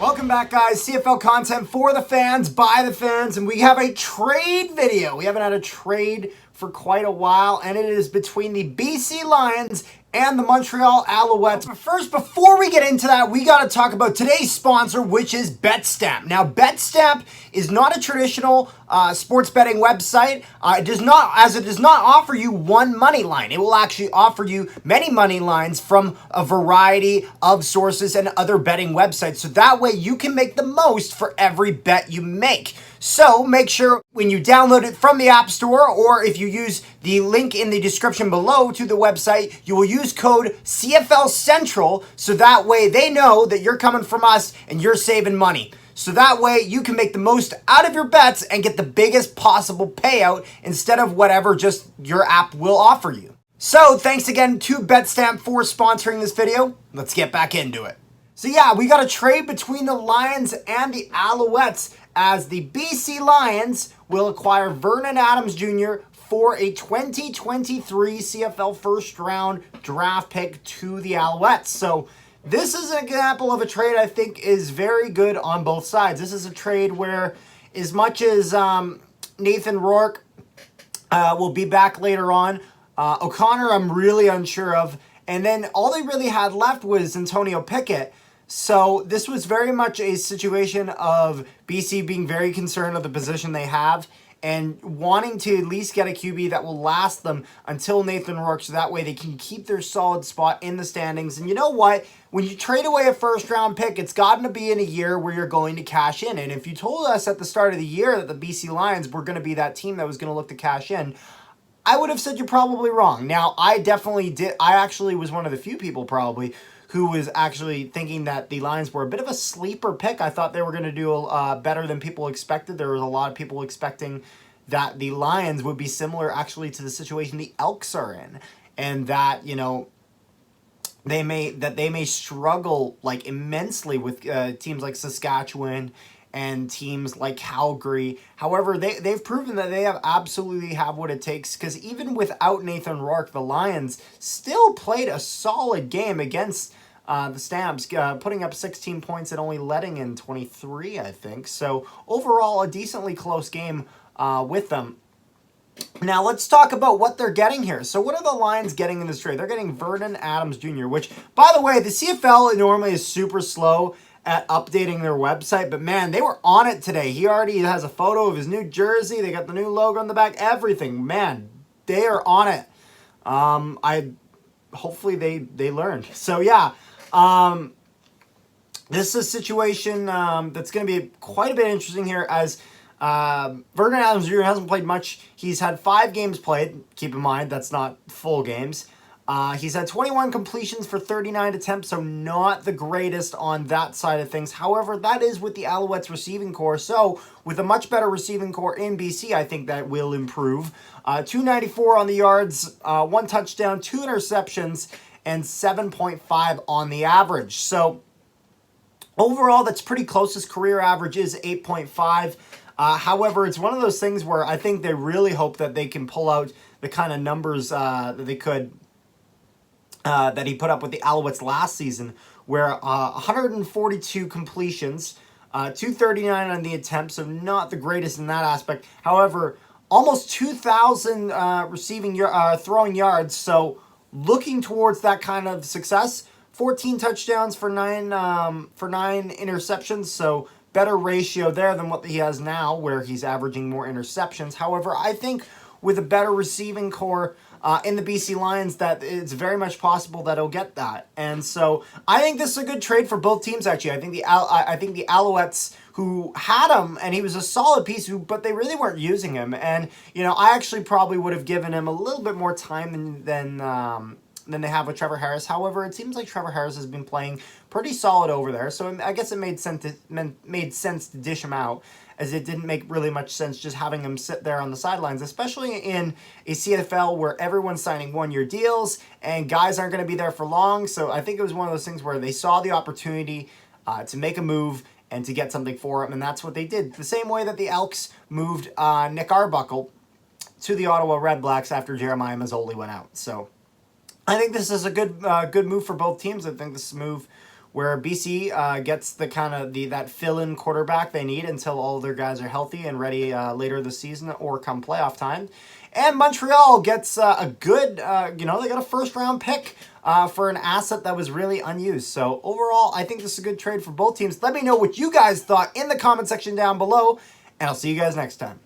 Welcome back, guys. CFL content for the fans, by the fans, and we have a trade video. We haven't had a trade for quite a while, and it is between the BC Lions and the Montreal Alouettes. But first, before we get into that, we got to talk about today's sponsor, which is BetStamp. Now, BetStamp is not a traditional sports betting website. It does not offer you one money line. It will actually offer you many money lines from a variety of sources and other betting websites. So that way you can make the most for every bet you make. So make sure when you download it from the App Store, or if you use the link in the description below to the website, you will use code CFL Central, so that way they know that you're coming from us and you're saving money. So that way you can make the most out of your bets and get the biggest possible payout instead of whatever just your app will offer you. So thanks again to BetStamp for sponsoring this video. Let's get back into it. So yeah, we got a trade between the Lions and the Alouettes, as the BC Lions will acquire Vernon Adams Jr. for a 2023 CFL first round draft pick to the Alouettes. So this is an example of a trade I think is very good on both sides. This is a trade where, as much as Nathan Rourke will be back later on, O'Connor I'm really unsure of, and then all they really had left was Antonio Pickett. So this was very much a situation of BC being very concerned of the position they have and wanting to at least get a QB that will last them until Nathan Rourke, so that way they can keep their solid spot in the standings. And you know what? When you trade away a first-round pick, it's gotten to be in a year where you're going to cash in. And if you told us at the start of the year that the BC Lions were going to be that team that was going to look to cash in, I would have said you're probably wrong. Now, I definitely did. I actually was one of the few people probably who was actually thinking that the Lions were a bit of a sleeper pick. I thought they were going to do better than people expected. There was a lot of people expecting that the Lions would be similar actually to the situation the Elks are in, and that, you know, they may struggle like immensely with teams like Saskatchewan and teams like Calgary. However, they've proven that they absolutely have what it takes, because even without Nathan Rourke, the Lions still played a solid game against the Stamps, putting up 16 points and only letting in 23, I think. So overall, a decently close game with them. Now, let's talk about what they're getting here. So what are the Lions getting in this trade? They're getting Vernon Adams Jr., which, by the way, the CFL normally is super slow at updating their website, but man, they were on it today. He already has a photo of his new jersey. They got the new logo on the back, everything. Man, they are on it. Hopefully they learned. So yeah, this is a situation that's going to be quite a bit interesting here, as Vernon Adams Jr. hasn't played much. He's had 5 games played. Keep in mind, that's not full games. He's had 21 completions for 39 attempts, so not the greatest on that side of things. However, that is with the Alouettes receiving core. So with a much better receiving core in BC, I think that will improve. 294 on the yards, 1 touchdown, 2 interceptions, and 7.5 on the average. So overall, that's pretty close. His career average is 8.5. However, it's one of those things where I think they really hope that they can pull out the kind of numbers that they could, that he put up with the Alouettes last season, where 142 completions, 239 on the attempt, so not the greatest in that aspect. However, almost 2,000 throwing yards, so looking towards that kind of success. 14 touchdowns for 9 interceptions, so better ratio there than what he has now, where he's averaging more interceptions. However, I think with a better receiving core in the BC Lions, that it's very much possible that he'll get that. And so I think this is a good trade for both teams, actually. I think the Alouettes, who had him, and he was a solid piece, but they really weren't using him. And, you know, I actually probably would have given him a little bit more time than they have with Trevor Harris. However, it seems like Trevor Harris has been playing pretty solid over there, so I guess it made sense to dish him out, as it didn't make really much sense just having him sit there on the sidelines, especially in a CFL where everyone's signing one-year deals and guys aren't going to be there for long. So I think it was one of those things where they saw the opportunity to make a move and to get something for him, and that's what they did. The same way that the Elks moved Nick Arbuckle to the Ottawa Redblacks after Jeremiah Mazzoli went out. So I think this is a good move for both teams. I think this is a move where BC gets the kind of that fill-in quarterback they need until all their guys are healthy and ready later this season or come playoff time. And Montreal gets a good, they got a first-round pick for an asset that was really unused. So overall, I think this is a good trade for both teams. Let me know what you guys thought in the comment section down below, and I'll see you guys next time.